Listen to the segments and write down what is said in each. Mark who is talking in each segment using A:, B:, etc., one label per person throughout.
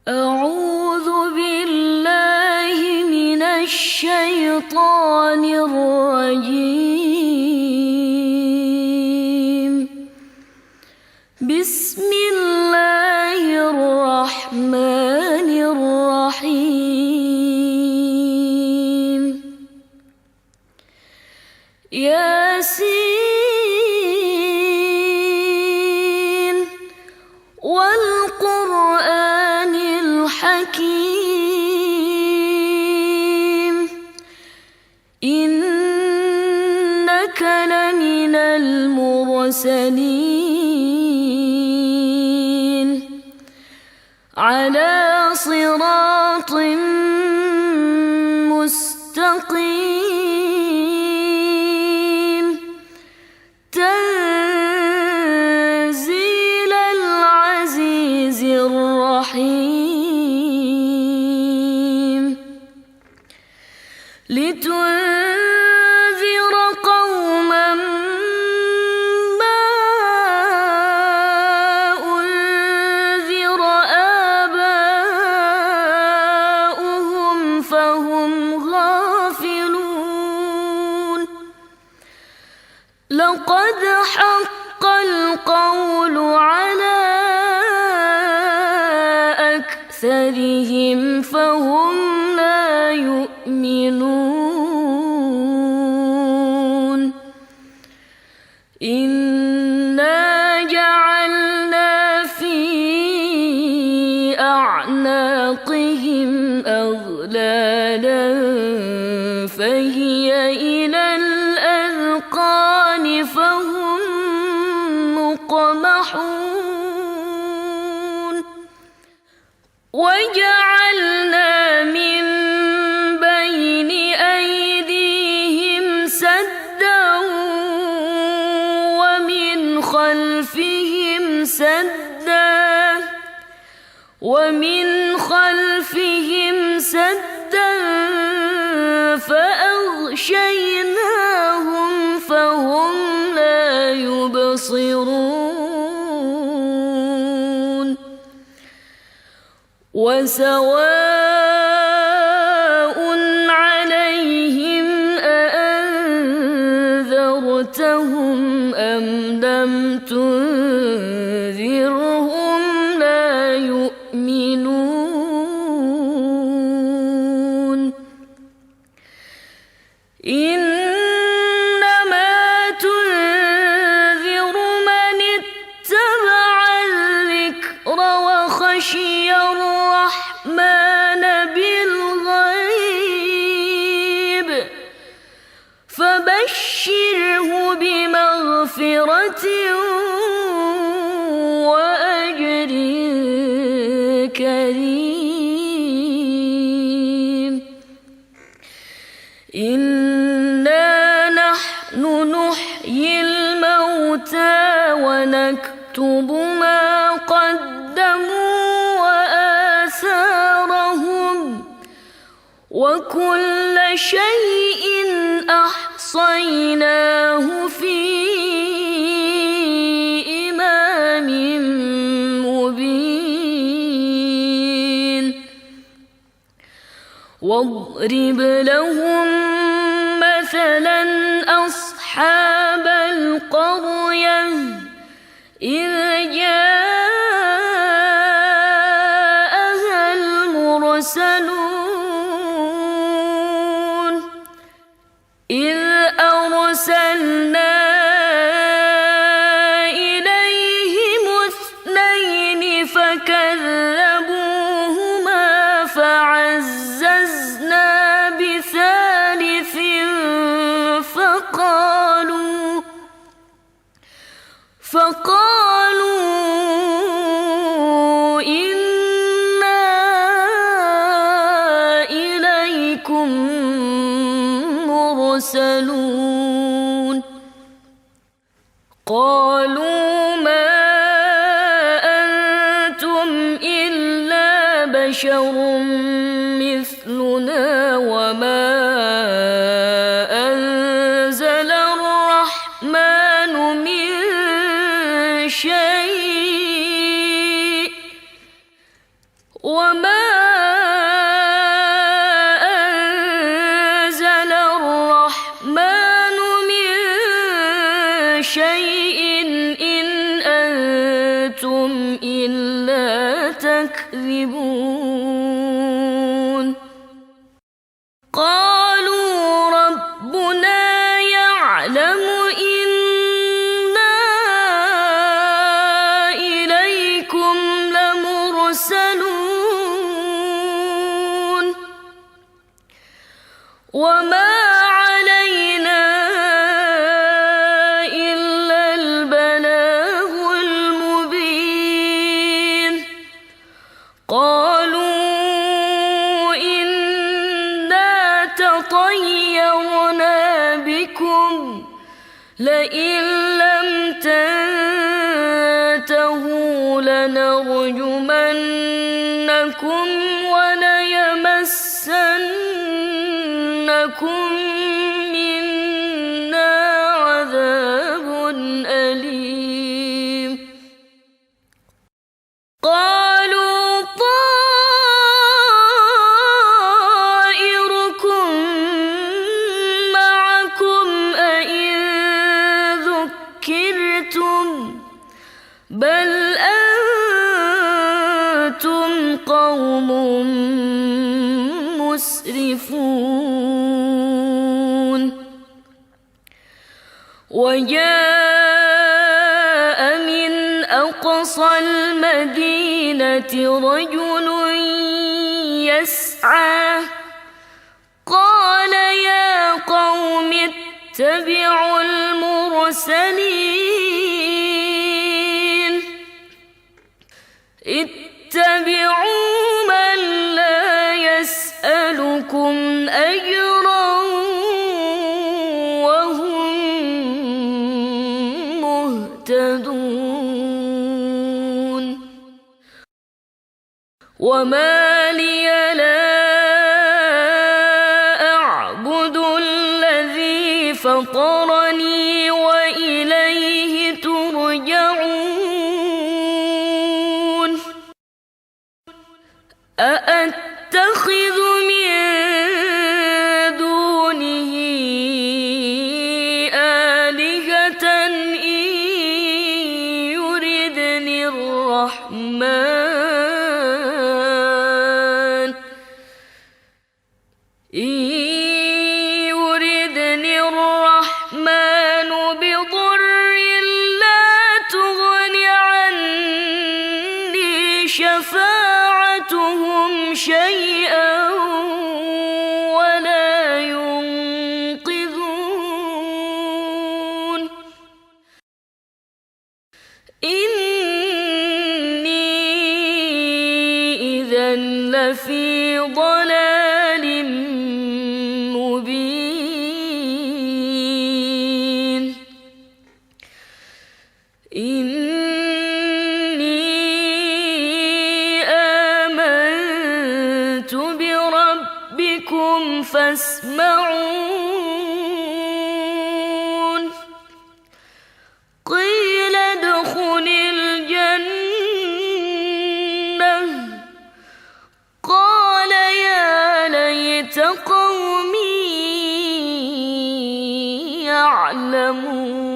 A: أعوذ بالله من الشيطان الرجيم. بسم الله الرحمن الرحيم. ياسين والقرآن الحكيم، إنك لمن المرسلين على صراط مستقيم، تنزيل العزيز الرحيم، لتنذر قوما ما أنذر آباؤهم فهم غافلون. لقد حق القول على أكثرهم فهم لا يؤمنون. إنا جعلنا في أعناقهم أغلالا فهي إلى الأذقان فهم مقمحون. وجعلنا من بين أيديهم سدا ومن خلفهم سدا فأغشيناهم فهم لا يبصرون. وسواء عليهم أأنذرتهم أم لم تنذرهم لا يؤمنون. إنما تنذر من اتبع الذكر وخشي الرحمن بالغيب، فبشره بمغفرة وأجر كريم. إنا نحن نحيي الموتى ونكتب ما قدموا وآثارهم وكل شيء أحصيناه في إمام مبين. واضرب لهم مثلا أصحاب القرية إذ جاءها المرسلون إذ أرسلنا إليهم اثنين فكذبوهما فعززنا بثالث فقالوا إنا إليكم مرسلون. قالوا ما أنتم إلا بشر مثلنا وما أنزل الرحمن من شيء وما أنزل الرحمن من شيء إن أنتم إلا تكذبون قالوا ربنا يعلم إنا إليكم لمرسلون وما علينا إلا البلاغ المبين قالوا إنا تطيرنا بكم لئن لم تنتهوا لنرجمنكم وليمسنكم منا عذاب أليم قالوا طائركم معكم أئن ذكرتم بل أنتم قوم مسرفون وجاء من أقصى المدينة رجل يسعى قال يا قوم اتبعوا المرسلين اتبعوا من لا يسألكم أجرا وهم مهتدون وما لي لا أعبد الذي فطرني وإليه ترجعون أأتخذ من دونه آلهة إن يردني الرحمن بضر لا تغن عني شفاعتهم شيئا ولا ينقذون إني إذا لفي ضلال مبين إني آمنت بربكم فاسمعون قيل ادخل الجنة قال يا ليت قومي يعلمون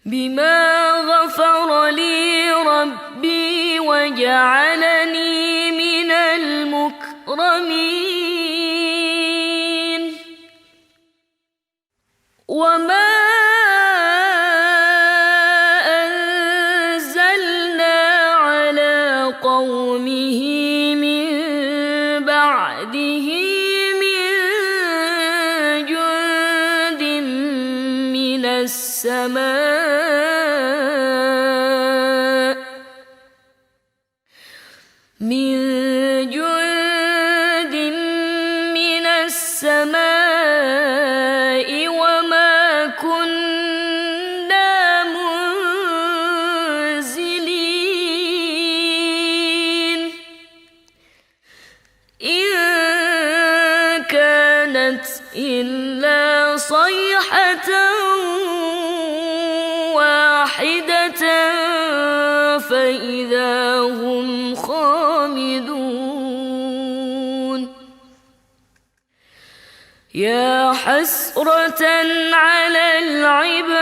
A: بما غفر لي ربي وجعلني من المكرمين وما أنزلنا على قومه من بعده من جند من السماء وما كنا منزلين إن كانت إلا صيحة واحدة فإذا يا حسرة على العباد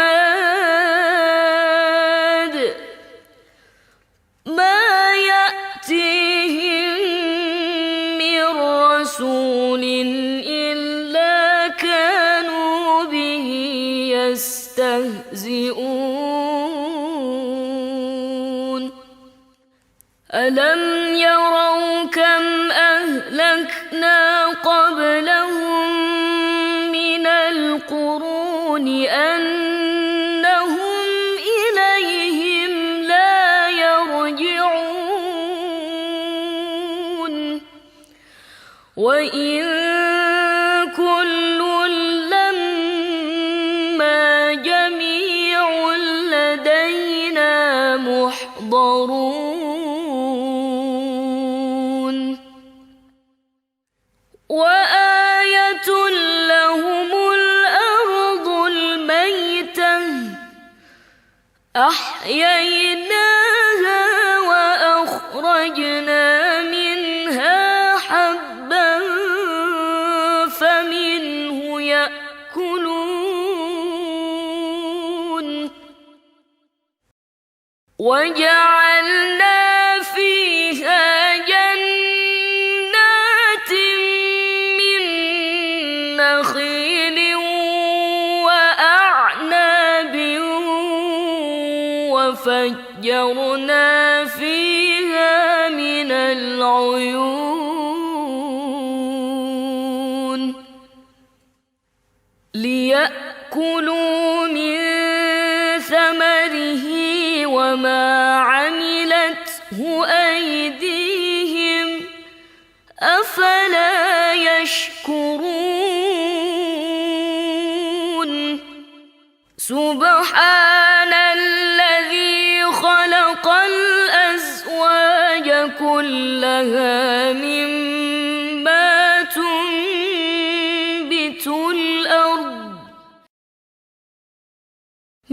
A: ما يأتيهم من رسول إلا كانوا به يستهزئون ألم يروا كم أهلكنا قبلهم من القرون أنهم إليهم لا يرجعون وإن كل لما جميع لدينا محضرون وآية لهم الأرض الميتة أحييناها وأخرجنا منها حبا فمنه يأكلون وجعلنا فيها جنات من نخيل وأعناب وفجرنا فيها من العيون ليأكلوا من ثمره وما عملته أيديهم أفلا يشكرون سبحان الذي خلق الأزواج كلها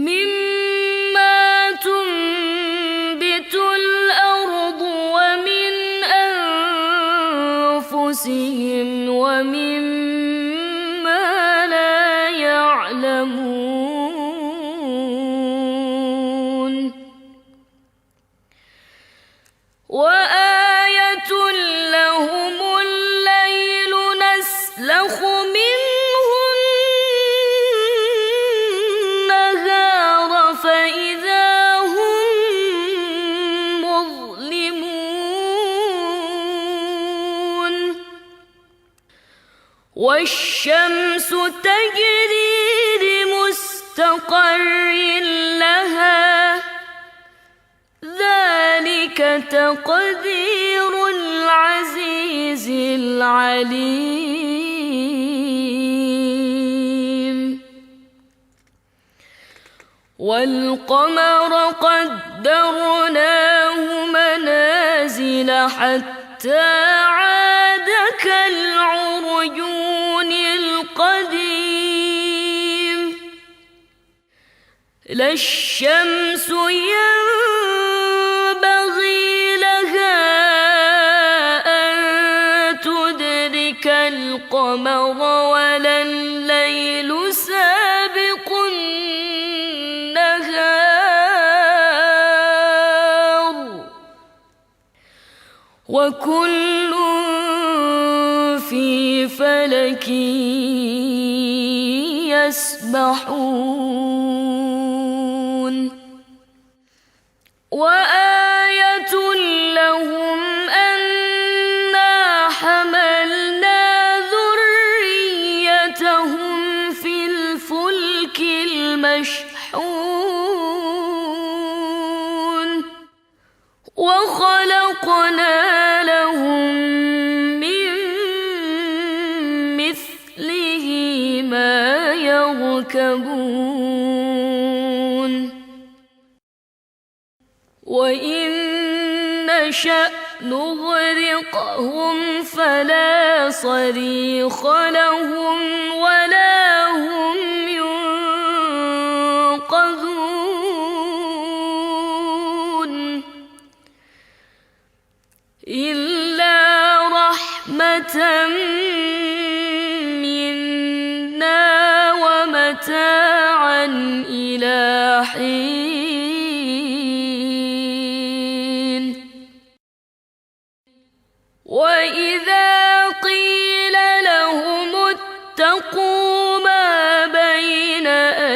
A: مما تنبت الأرض ومن أنفسهم ومما لا يعلمون وآية لهم الليل نسلخ منه النهار فإذا هم مظلمون والشمس تجري لمستقر لها ذلك تقدير العزيز العليم والقمر قدرناه منازل حتى عاد كالعرجون القديم لا الشمس ينبغي لها أن تدرك القمر ولا الليل سابق النهار وكل في فلك يسبحون وآية لهم أنا حملنا ذريتهم في الفلك المشحون وخلقنا لهم من مثله ما يركبون وإن نشأ نغرقهم فلا صريخ لهم ولا هم ينقذون إلا رحمة منا متاعا إلى حين وإذا قيل لهم اتقوا ما بين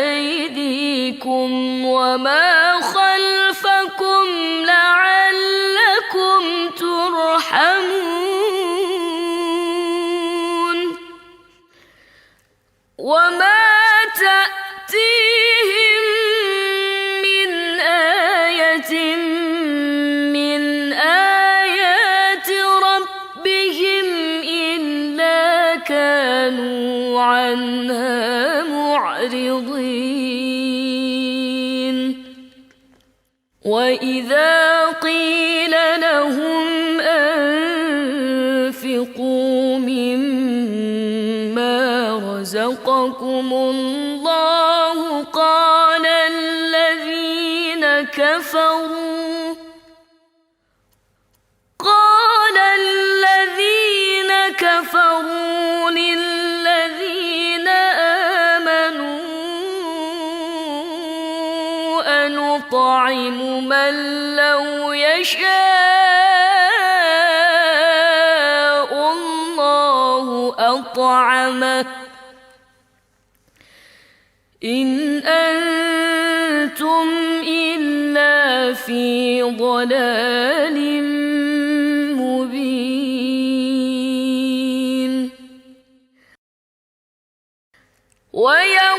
A: أيديكم وما خلفكم لعلكم ترحمون وما تأتيهم من آية من آيات ربهم إلا كانوا عنها معرضين وإذا قيل لهم أنفقوا مما رزقكم الله قال الذين كفروا للذين آمنوا أنطعم من لو يشاء الله أطعمه إن أنتم إلا في ضلال مبين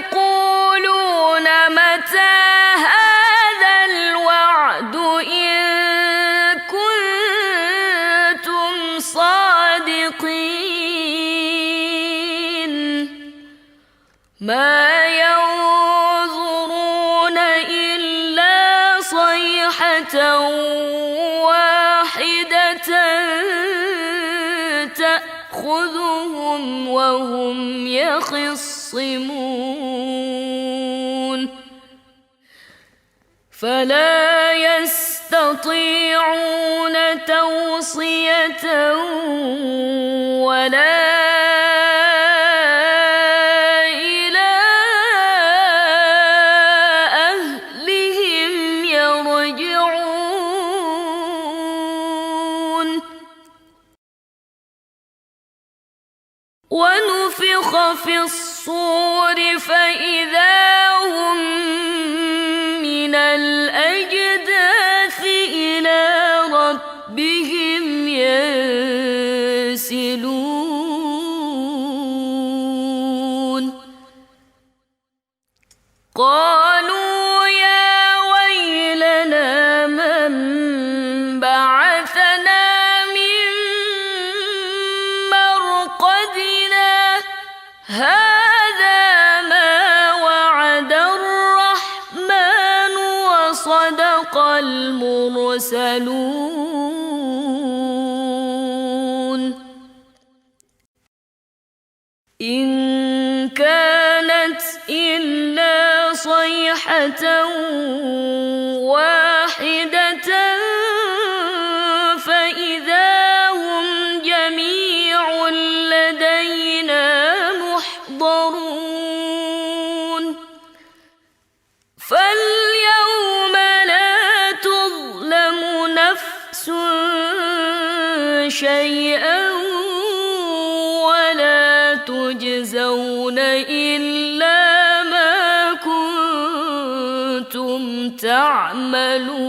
A: ويقولون متى هذا الوعد إن كنتم صادقين ما ينظرون إلا صيحة واحدة تأخذهم وهم يخصمون فلا يستطيعون توصية ولا إلى أهلهم يرجعون ونفخ في الصور فإذا هم من الأجداث إلى ربهم ينسلون قالوا يا ويلنا من بعثنا من مرقدنا هذا ما وعد الرحمن وصدق المرسلون إن كانت إلا صيحة واحدة فإذا هم جميع لدينا محضرون فاليوم لا تظلم نفس شيئا ولا تجزون إلا ما كنتم تعملون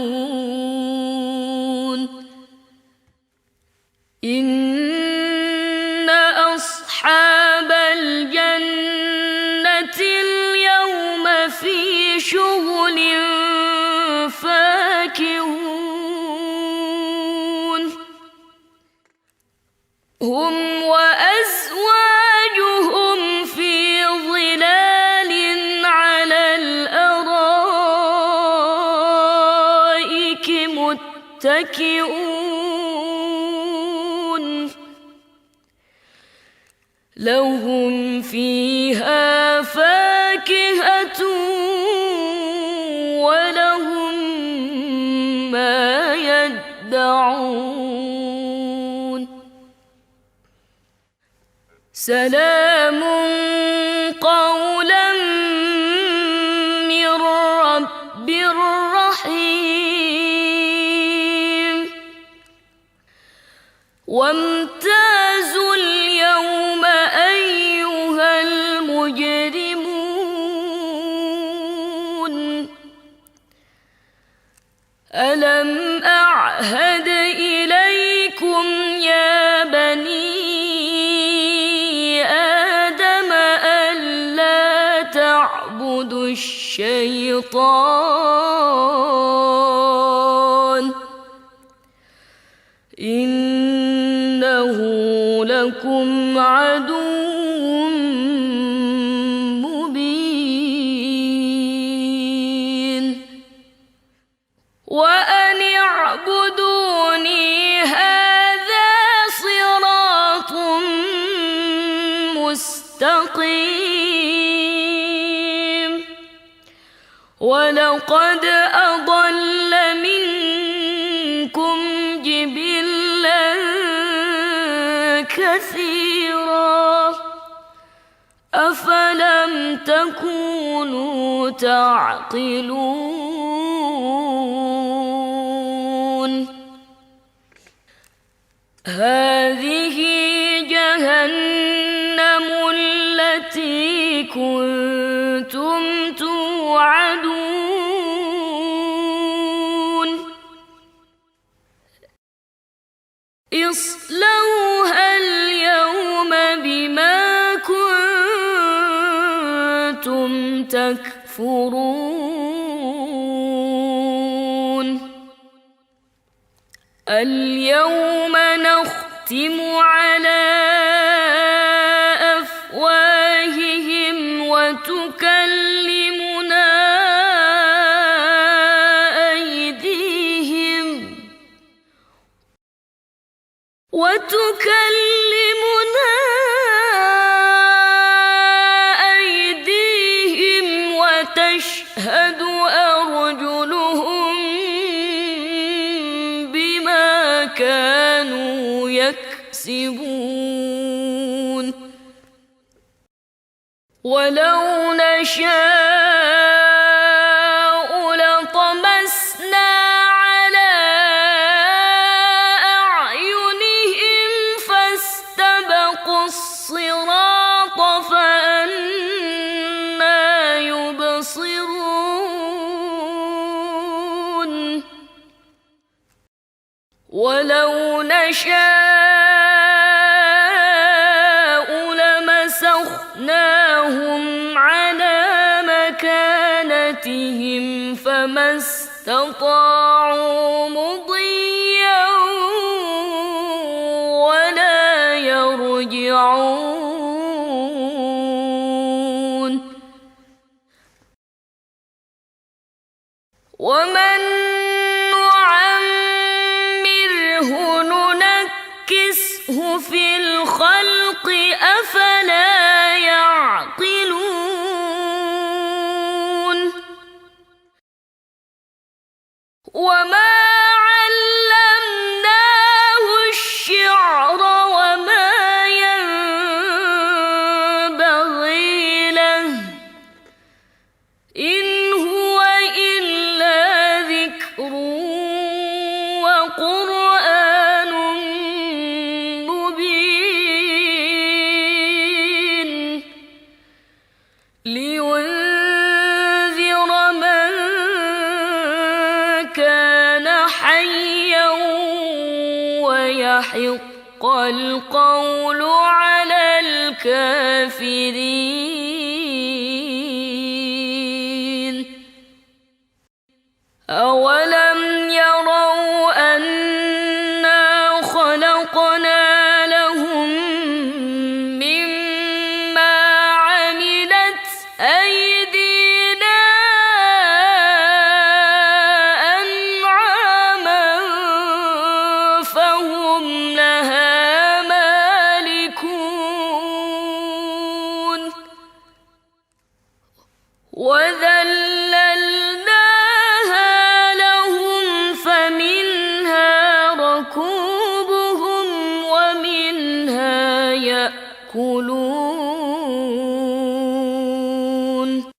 A: إن أصحاب الجنة اليوم في شغل فاكهون هم وأزواجهم في ظلال على الأرائك متكئون لهم فيها فاكهة ولهم ما يدعون سلام قولا وامتازوا اليوم أيها المجرمون ألم أعهد إليكم يا بني آدم ألا تعبدوا الشيطان إنه لكم عدو مبين وأن اعبدوني هذا صراط مستقيم ولقد أضل منكم جبلا كثيرا أفلم تكونوا تعقلون هذه جهنم التي كنتم توعدون اصلوها اليوم بما كنتم تكفرون اليوم نختم على أفواههم وتكلمنا أيديهم وتشهد أرجلهم بما كانوا يكسبون ولو نشاء لطمسنا على أعينهم فاستبقوا الصراط فأنى يبصرون ولو نشاء لمسخناهم على مكانتهم فما استطاعوا مضيا ولا يرجعون ومن نعمره ننكسه في الخلق أفلا يعقلون وما علمناه الشعر وما ينبغي له إن هو إلا ذكر وقرآن مبين لينذر من كان حيا ويحق القول على الكافرين أولم يروا أنا خلقنا لهم مما عملت أيدينا أنعاما فهم لها مالكون وذللناها لهم فمنها ركوبهم ومنها يأكلون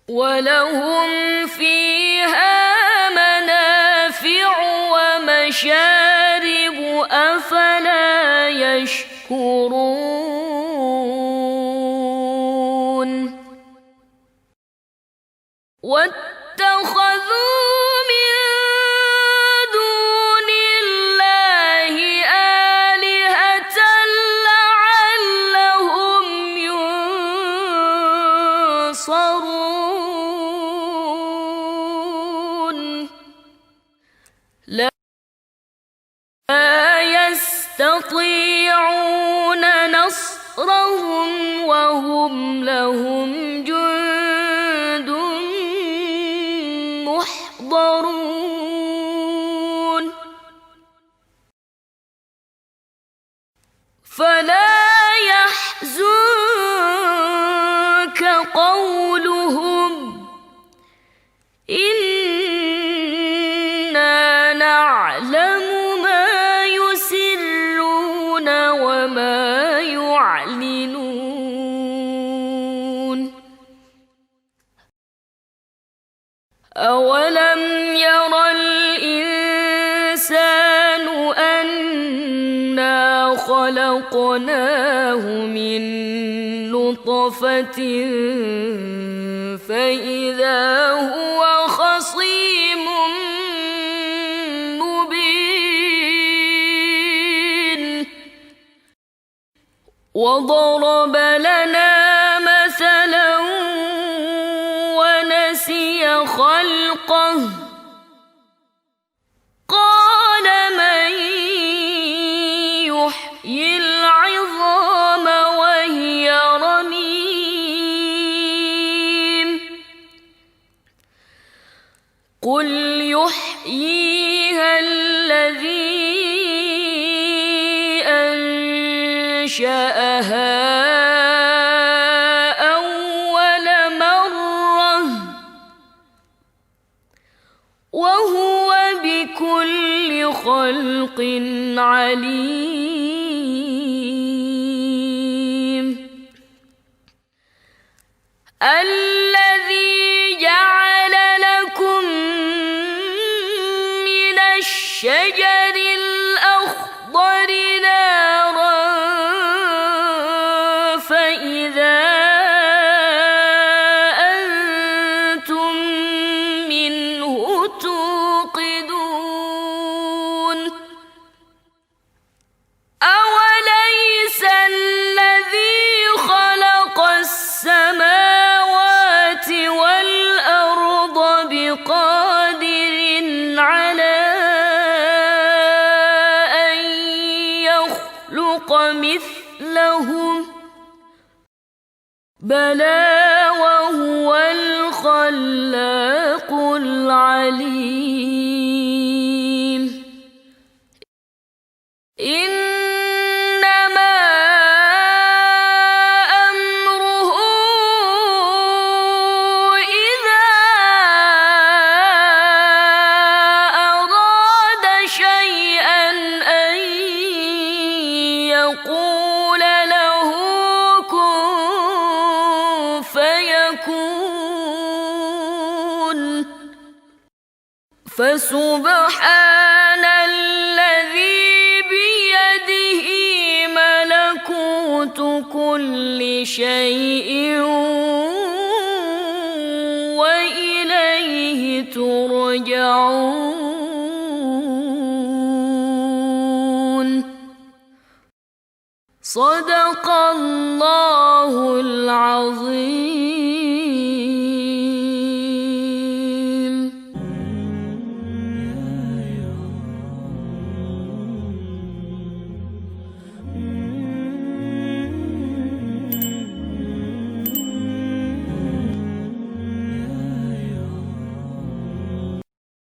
A: ولهم فيها منافع ومشارب واتخذوا من دون الله آلهة لعلهم ينصرون لا يستطيعون نصرهم وهم لهم جند محضرون فلا يحزنك قولهم إنا نعلم ما يسرون وما يعلنون أولم ير الإنسان أنا خلقناه من نطفة فإذا هو خصيم مبين وضرب لنا مثلا ونسي خلقه قال من يحيي العظام وهي رميم قل يحييها الذي أنشأها أول مرة وهو بكل خلق عليم الذي جعل لكم من الشجر الأخضر نارا فإذا أنتم منه توقدون أوليس الذي خلق السماوات والأرض بقادر على أن يخلق مثلهم بلى وهو الخلاق العليم إنما أمره إذا أراد شيئا أن يقول له كن فيكون فسبحان الذي بيده ملكوت كل شيء وإليه ترجعون صدق الله العظيم.